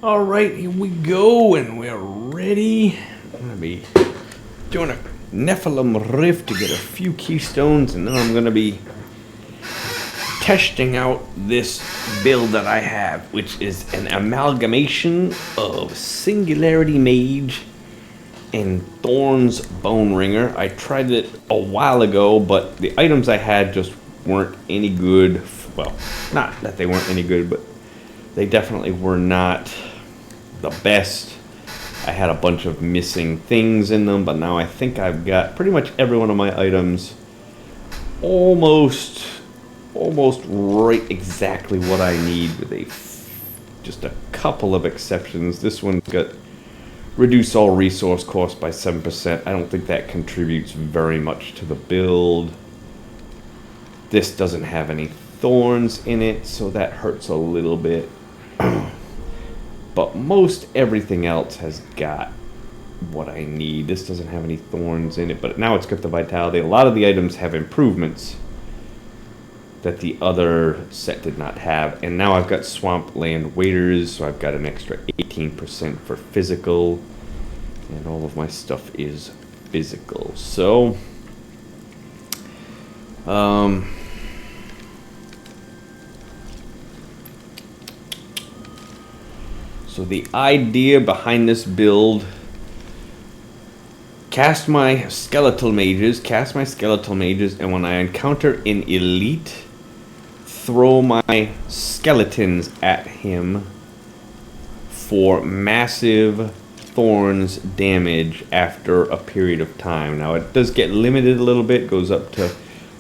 Alright, here we go, and we're ready. I'm going to be doing a Nephilim Rift to get a few keystones, and then I'm going to be testing out this build that I have, which is an amalgamation of Singularity Mage and Thorns Bone Ringer. I tried it a while ago, but the items I had just weren't any good. Well, not that they weren't any good, but they definitely were not the best. I had a bunch of missing things in them, but now I think I've got pretty much every one of my items almost right exactly what I need, with just a couple of exceptions. This one's got reduce all resource cost by 7%. I don't think that contributes very much to the build. This doesn't have any thorns in it, so that hurts a little bit. But most everything else has got what I need. This doesn't have any thorns in it, but now it's got the vitality. A lot of the items have improvements that the other set did not have. And now I've got Swampland Waders, so I've got an extra 18% for physical. And all of my stuff is physical. So, so the idea behind this build: cast my skeletal mages, and when I encounter an elite, throw my skeletons at him for massive thorns damage after a period of time. Now it does get limited a little bit, goes up to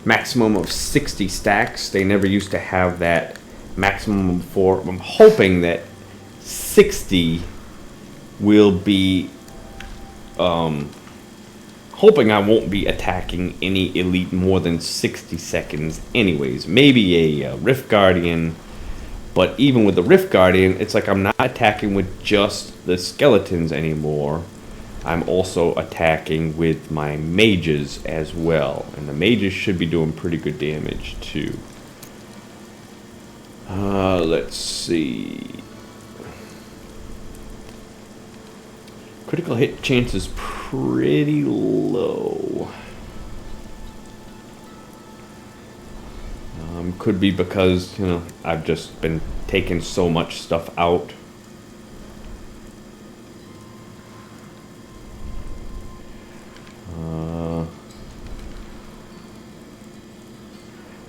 maximum of 60 stacks. They never used to have that maximum before. I'm hoping that 60 will be, hoping I won't be attacking any elite more than 60 seconds anyways. Maybe a Rift Guardian, but even with the Rift Guardian, it's like I'm not attacking with just the skeletons anymore. I'm also attacking with my mages as well, and the mages should be doing pretty good damage too. Let's see. Critical hit chance is pretty low. Could be because, I've just been taking so much stuff out.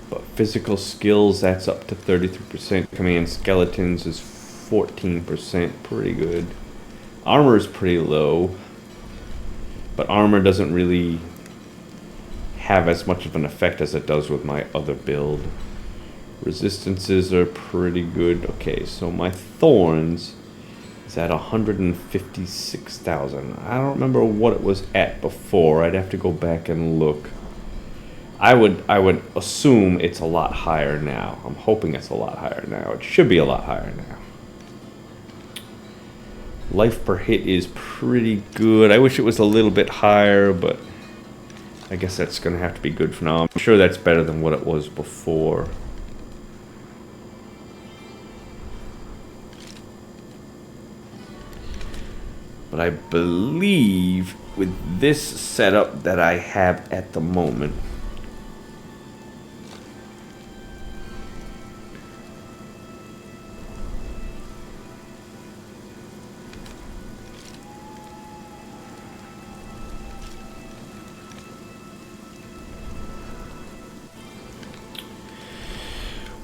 But physical skills, that's up to 33%. Command skeletons is 14%. Pretty good. Armor is pretty low, but armor doesn't really have as much of an effect as it does with my other build. Resistances are pretty good. Okay, so my Thorns is at 156,000. I don't remember what it was at before. I'd have to go back and look. I would assume it's a lot higher now. I'm hoping it's a lot higher now. It should be a lot higher now. Life per hit is pretty good. I wish it was a little bit higher, but I guess that's going to have to be good for now. I'm sure that's better than what it was before. But I believe with this setup that I have at the moment,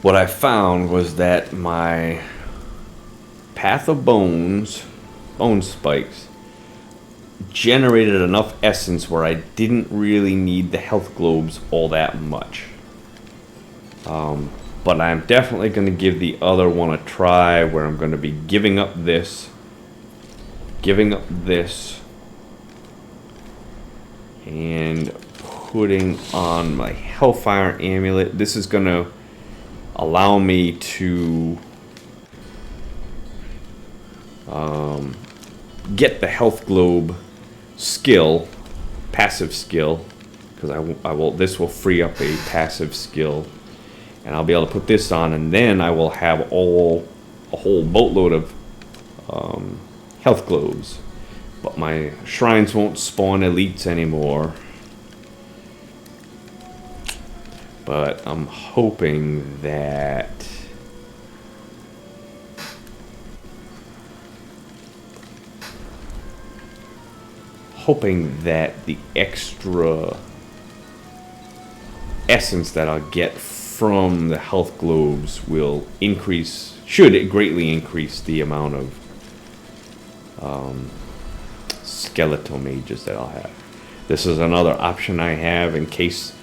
what I found was that my Path of Bones, Bone Spikes, generated enough essence where I didn't really need the health globes all that much. But I'm definitely going to give the other one a try, where I'm going to be giving up this, and putting on my Hellfire Amulet. This is going to allow me to get the health globe skill, passive skill, because this will free up a passive skill, and I'll be able to put this on, and then I will have a whole boatload of health globes. But my shrines won't spawn elites anymore. But I'm hoping that the extra essence that I'll get from the health globes will increase, should it greatly increase the amount of skeletal mages that I'll have. This is another option I have in case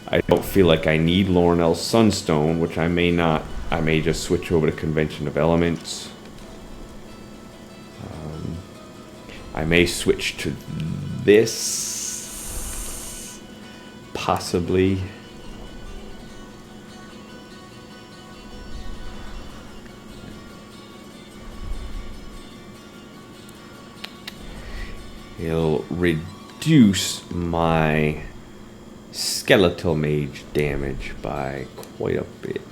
I don't feel like I need Lorinel's Sunstone, which I may not. I may just switch over to Convention of Elements. I may switch to this, possibly. It'll reduce my skeletal mage damage by quite a bit.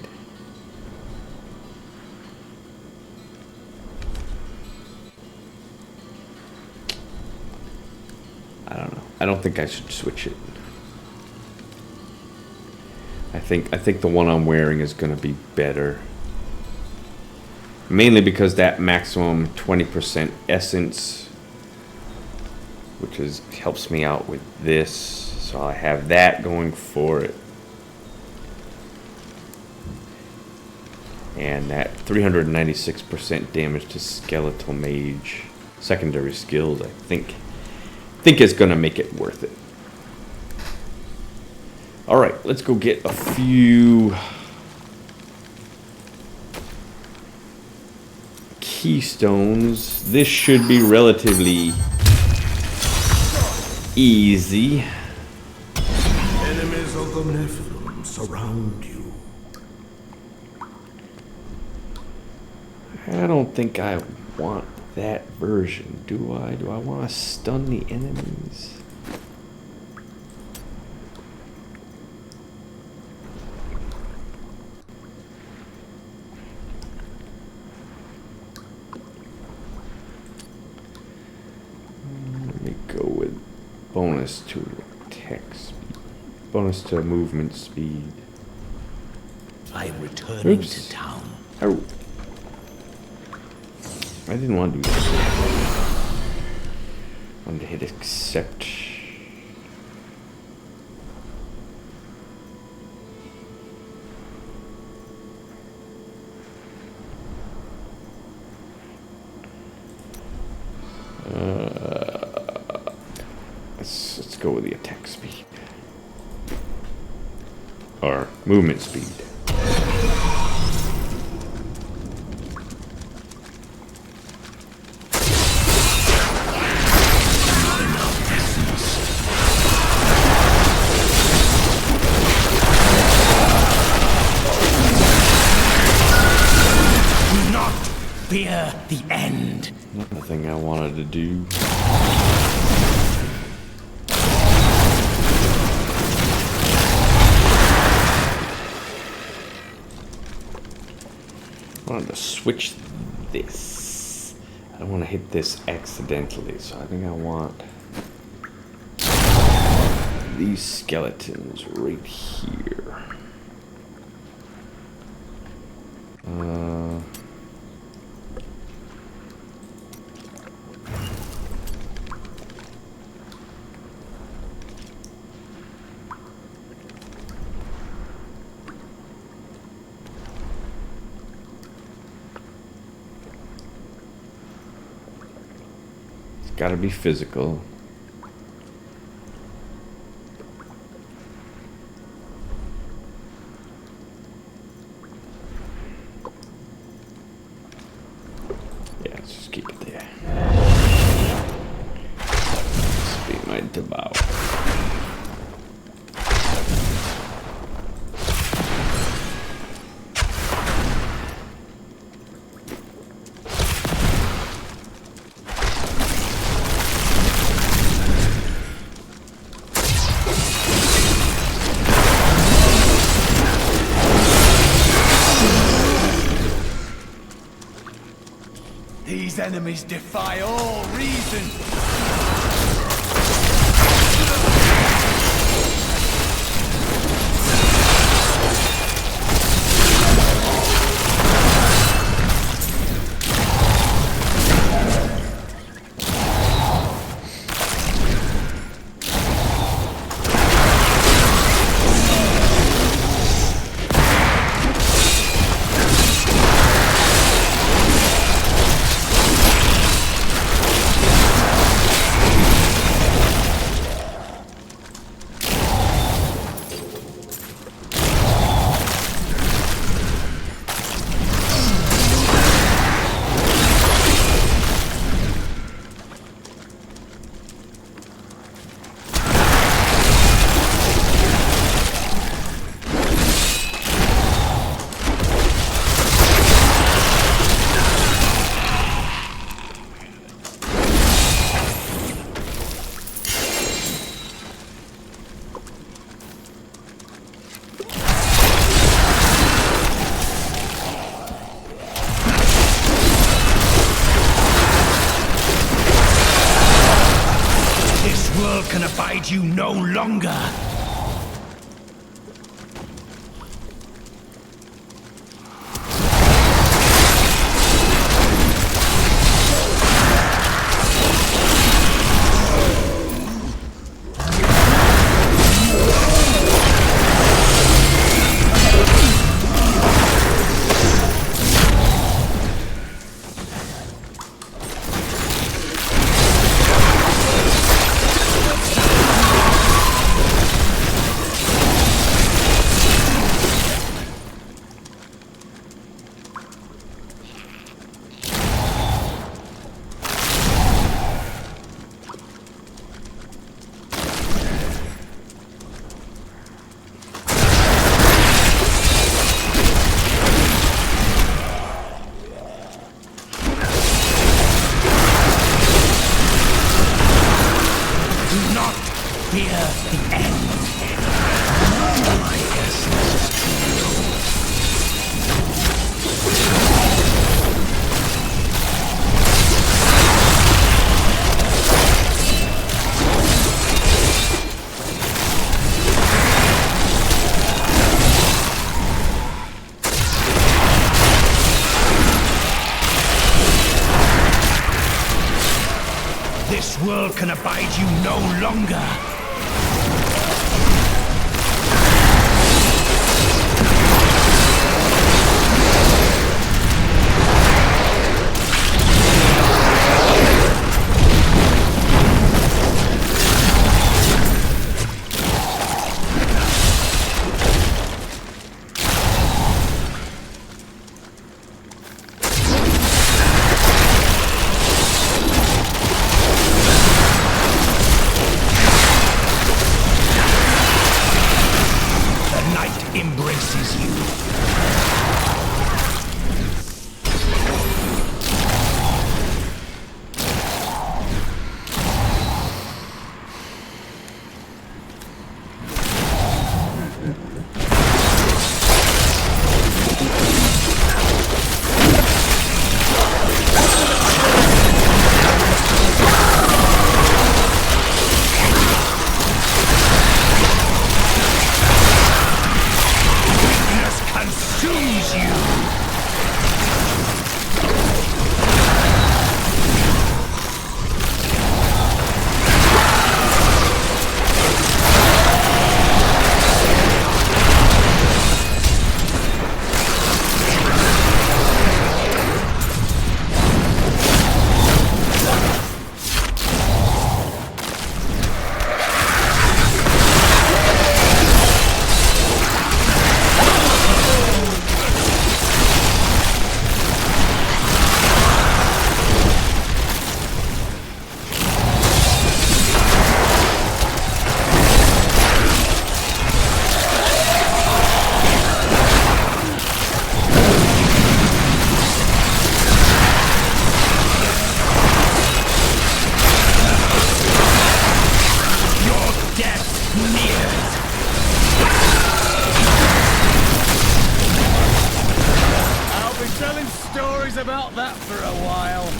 I don't know. I don't think I should switch it. I think the one I'm wearing is going to be better. Mainly because that maximum 20% essence, which helps me out with this, so I have that going for it. And that 396% damage to skeletal mage secondary skills, I think is gonna make it worth it. All right, let's go get a few keystones. This should be relatively easy. Enemies of the Nephilim surround you. I don't think I want that version, do I? Do I want to stun the enemies? Let me go with bonus to attack speed, bonus to movement speed. I am returning to town. Oh. I didn't want to do this. I wanted to hit accept. Let's go with the attack speed. Or movement speed. Fear the end. Another thing I wanted to do. I wanted to switch this. I don't want to hit this accidentally, so I think I want these skeletons right here. Gotta be physical. Yeah, let's just keep it there. This will be my devour. These enemies defy all reason. Can abide you no longer. This world can abide you no longer. Embraces you. About that for a while.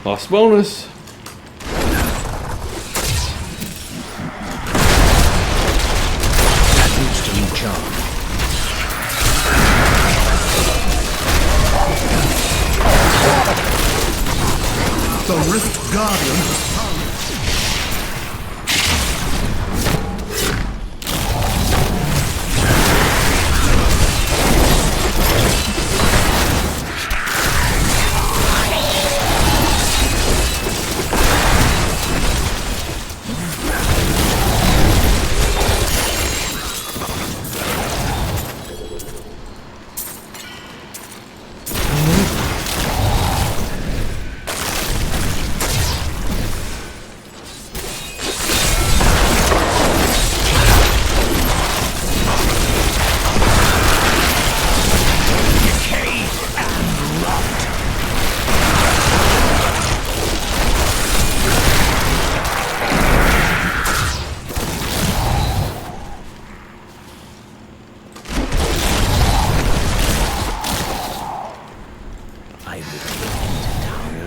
Lost bonus. That needs to recharge. The Rift Guardian has found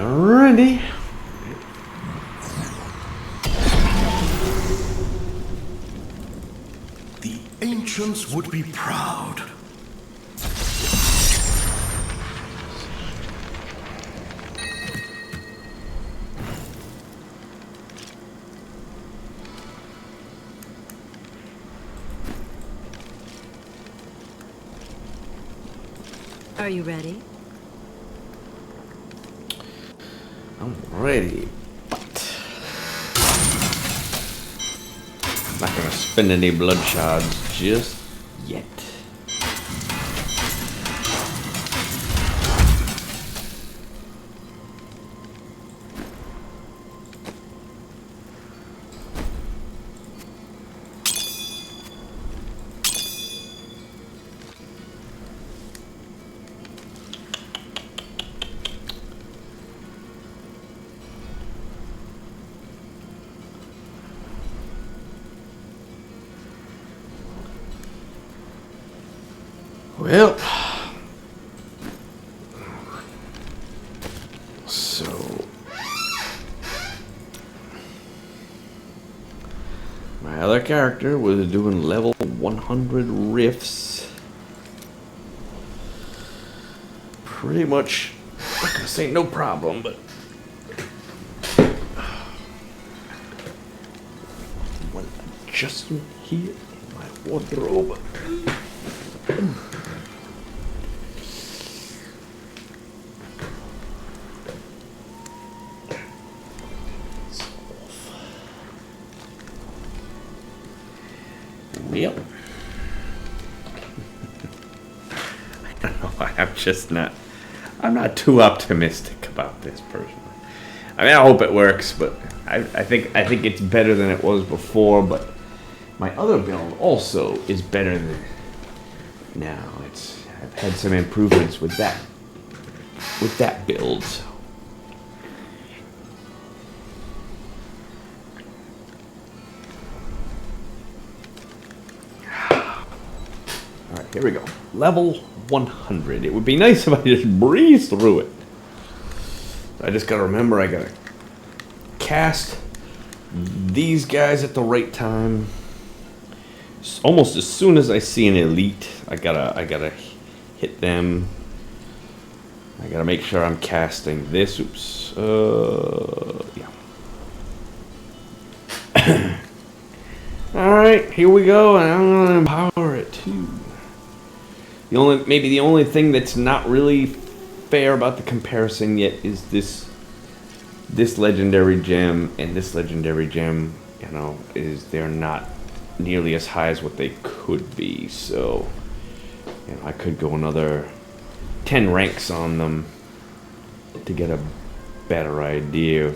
Alrighty. the ancients would be proud. Are you ready? I'm ready, but I'm not gonna spend any blood shards just yet. Well, so my other character was doing level 100 rifts. Pretty much, I'm not gonna say no problem, but one adjustment here in my wardrobe. Yep. I don't know. I'm not too optimistic about this personally. I mean, I hope it works, but I think it's better than it was before. But my other build also is better than now. I've had some improvements with that build. So. Alright, here we go. Level 100. It would be nice if I just breeze through it. I just gotta remember I gotta cast these guys at the right time. Almost as soon as I see an elite, I gotta hit them. I gotta make sure I'm casting this. Oops. Yeah. Alright, here we go, and I'm gonna empower it too. The only thing that's not really fair about the comparison yet is this legendary gem and this legendary gem, they're not nearly as high as what they could be. So, I could go another 10 ranks on them to get a better idea.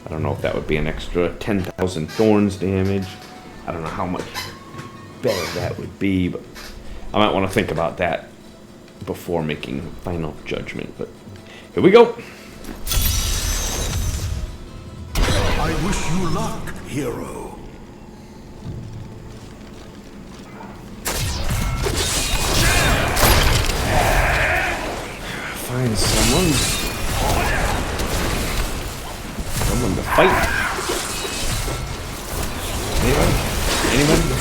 I don't know if that would be an extra 10,000 Thorns damage. I don't know how much better that would be, but I might want to think about that before making final judgment. But here we go. I wish you luck, hero. Find someone. Someone to fight. Anyone? Anyone?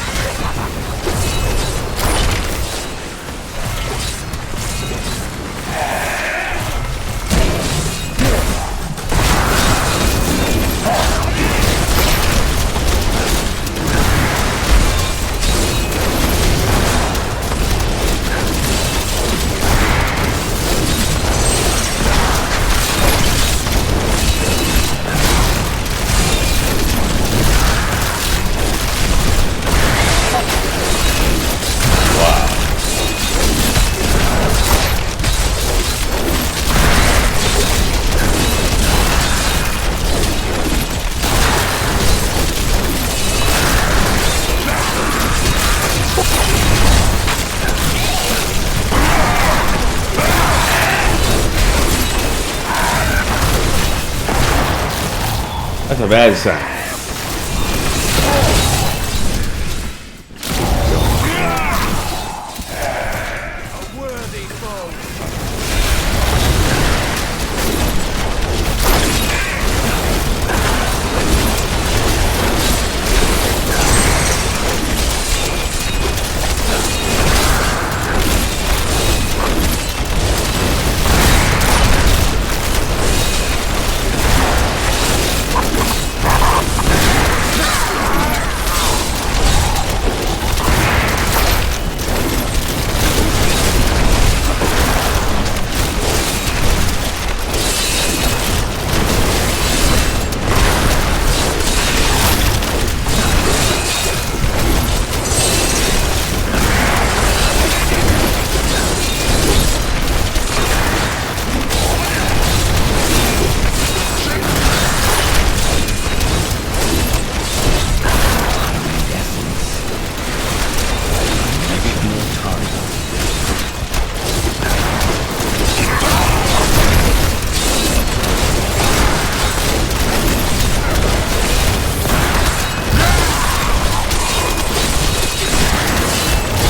That's a bad sign.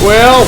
Well,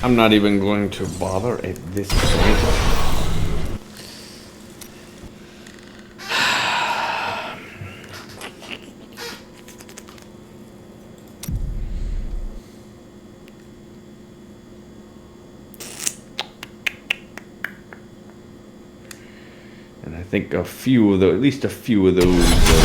I'm not even going to bother at this point. And I think a few of those, at least a few of those.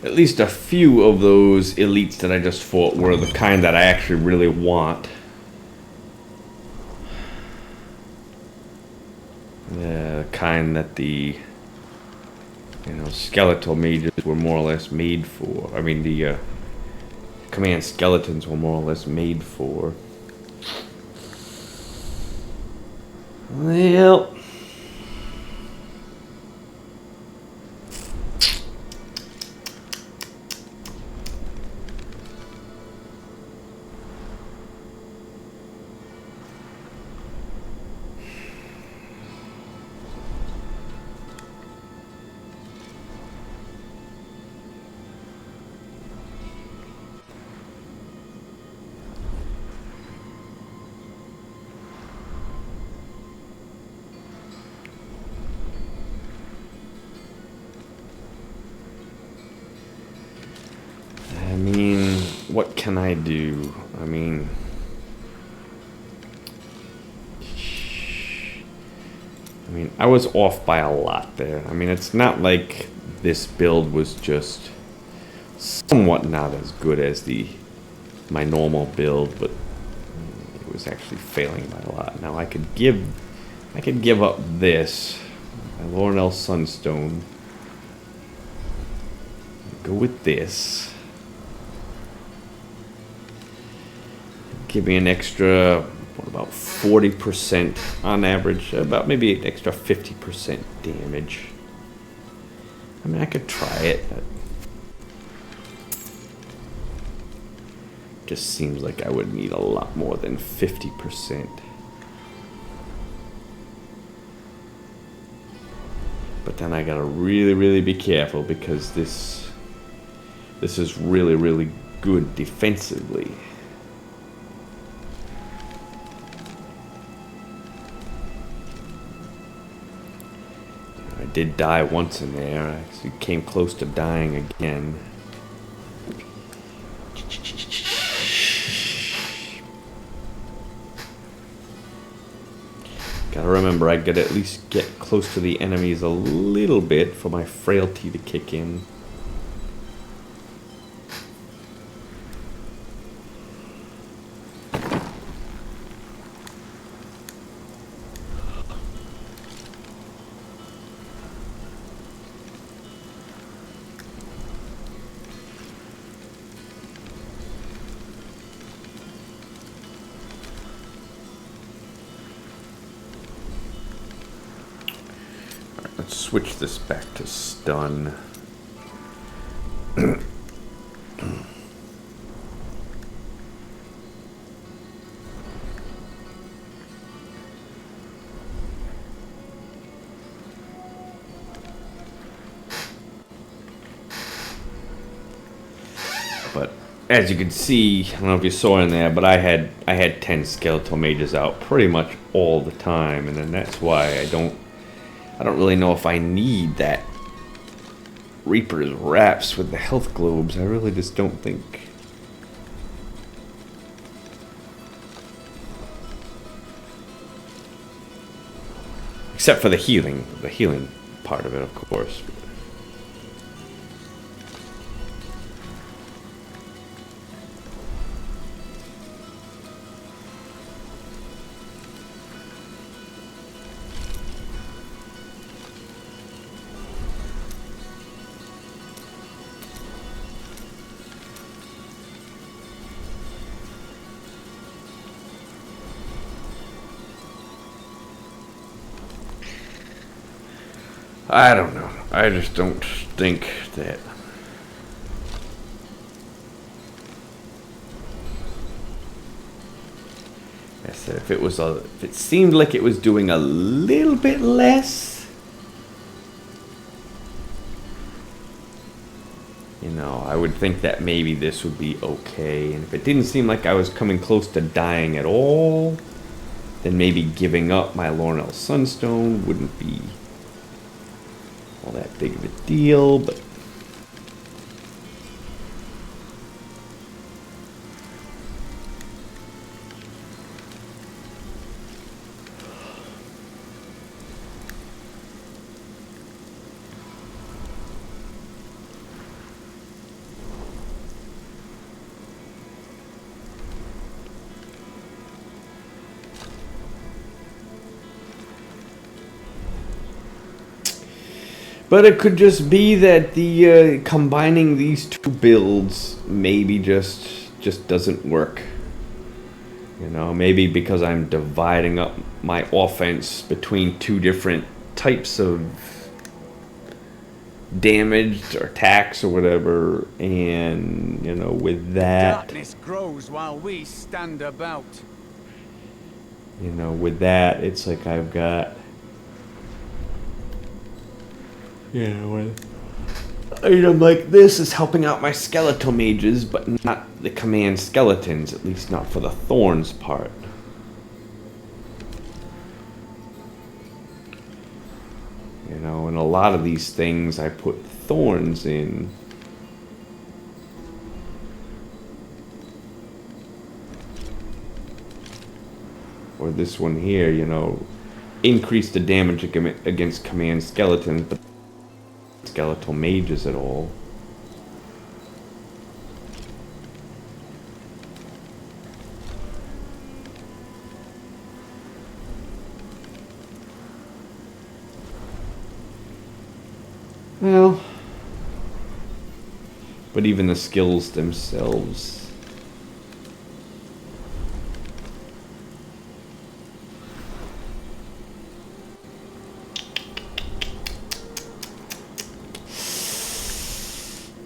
At least a few of those elites that I just fought were the kind that I actually really want. The kind that the, skeletal mages were more or less made for. I mean, the command skeletons were more or less made for. Well... what can I do? I mean, I was off by a lot there. I mean, it's not like this build was just somewhat not as good as my normal build, but it was actually failing by a lot. Now I could give up this, my Lornell Sunstone, go with this. Give me an extra, about 40% on average, about maybe an extra 50% damage. I mean, I could try it, but just seems like I would need a lot more than 50%. But then I gotta really, really be careful because this is really, really good defensively. I did die once in there. I actually came close to dying again. Gotta remember, I gotta at least get close to the enemies a little bit for my frailty to kick in. Let's switch this back to stun. But as you can see, I don't know if you saw in there, but I had 10 skeletal mages out pretty much all the time, and then that's why I don't really know if I need that Reaper's Wraps with the health globes. I really just don't think. Except for the healing part of it, of course. I don't know. I just don't think that. said, if it seemed like it was doing a little bit less, you know, I would think that maybe this would be okay. And if it didn't seem like I was coming close to dying at all, then maybe giving up my Lornell Sunstone wouldn't be all that big of a deal, but it could just be that the combining these two builds maybe just doesn't work. You know, maybe because I'm dividing up my offense between two different types of damage or attacks or whatever, and you know, with that, darkness grows while we stand about. you know, with that, it's like I've got, you know, an item like this is helping out my skeletal mages, but not the command skeletons, at least not for the Thorns part. You know, and a lot of these things I put Thorns in. Or this one here, you know, increase the damage against command skeletons, but skeletal mages at all. Well, but even the skills themselves,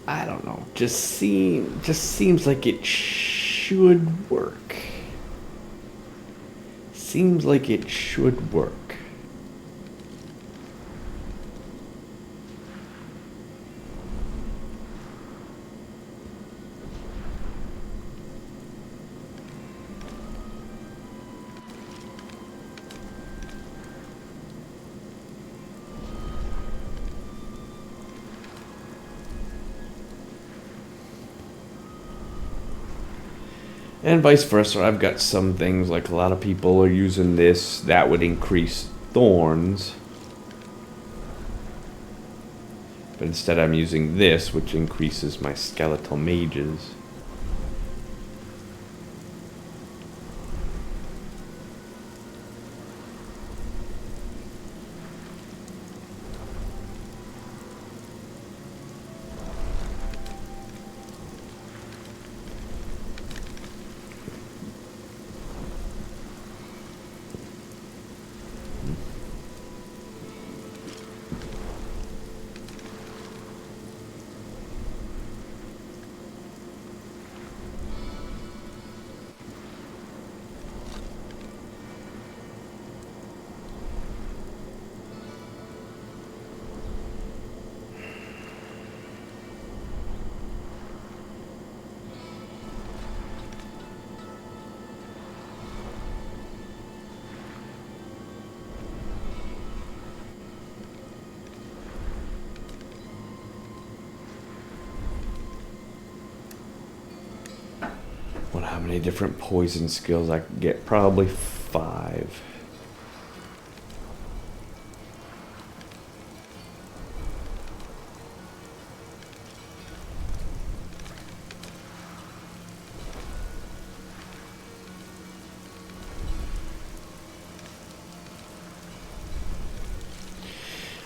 I don't know. Just seems like it should work. Seems like it should work. And vice versa, I've got some things, like a lot of people are using this, that would increase Thorns. But instead I'm using this, which increases my skeletal mages. Wonder how many different poison skills I can get. Probably 5.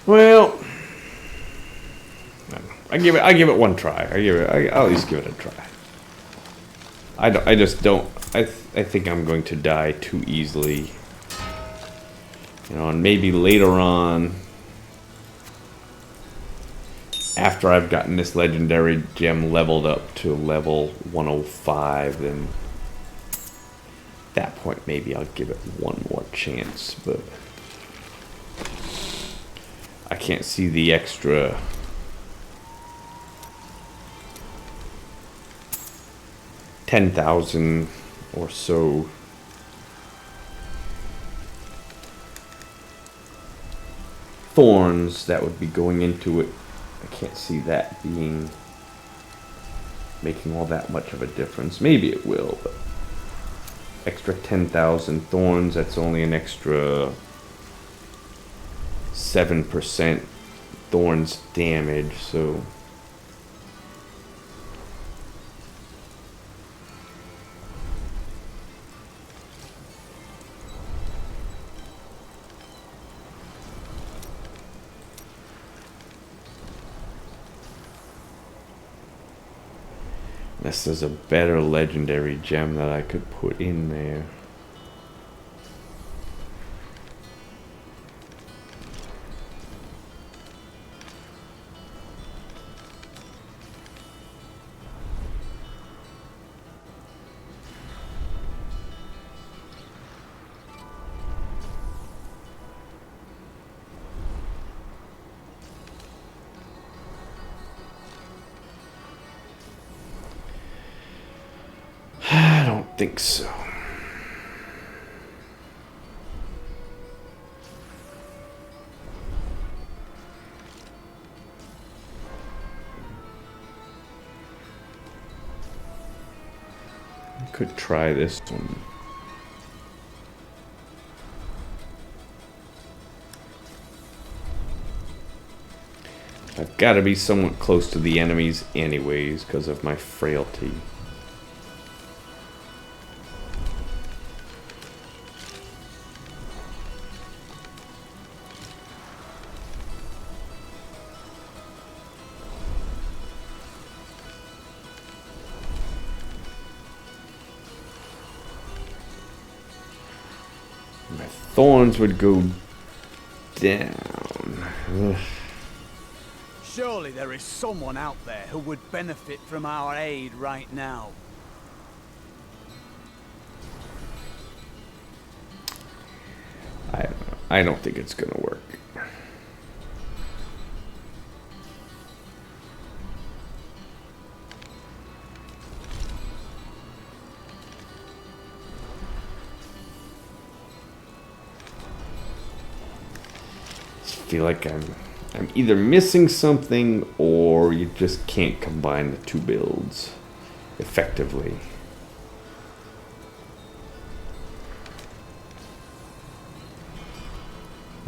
Well, I give it one try. I'll at least give it a try. I just don't. I think I'm going to die too easily. You know, and maybe later on, after I've gotten this legendary gem leveled up to level 105, then that point, maybe I'll give it one more chance, but I can't see the extra $10,000 or so thorns that would be going into it. I can't see that being making all that much of a difference. Maybe it will, but extra 10,000 thorns, that's only an extra 7% thorns damage, so unless there's a better legendary gem that I could put in there. I don't think so. I could try this one. I've got to be somewhat close to the enemies anyways because of my frailty. My thorns would go down. Ugh. Surely there is someone out there who would benefit from our aid right now. I don't think it's gonna work. Feel like I'm either missing something or you just can't combine the two builds effectively.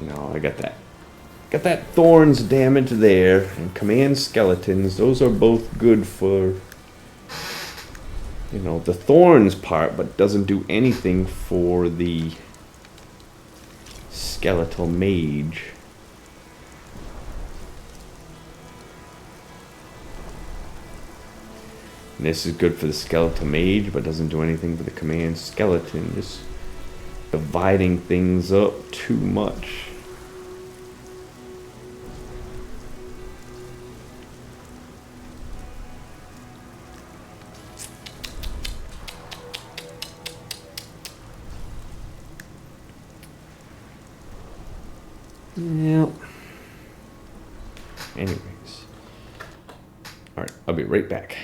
You know, I got that thorns damage there and command skeletons. Those are both good for, you know, the thorns part, but doesn't do anything for the skeletal mage. And this is good for the skeletal mage, but doesn't do anything for the command skeleton. Just dividing things up too much. Yep. Anyways. Alright, I'll be right back.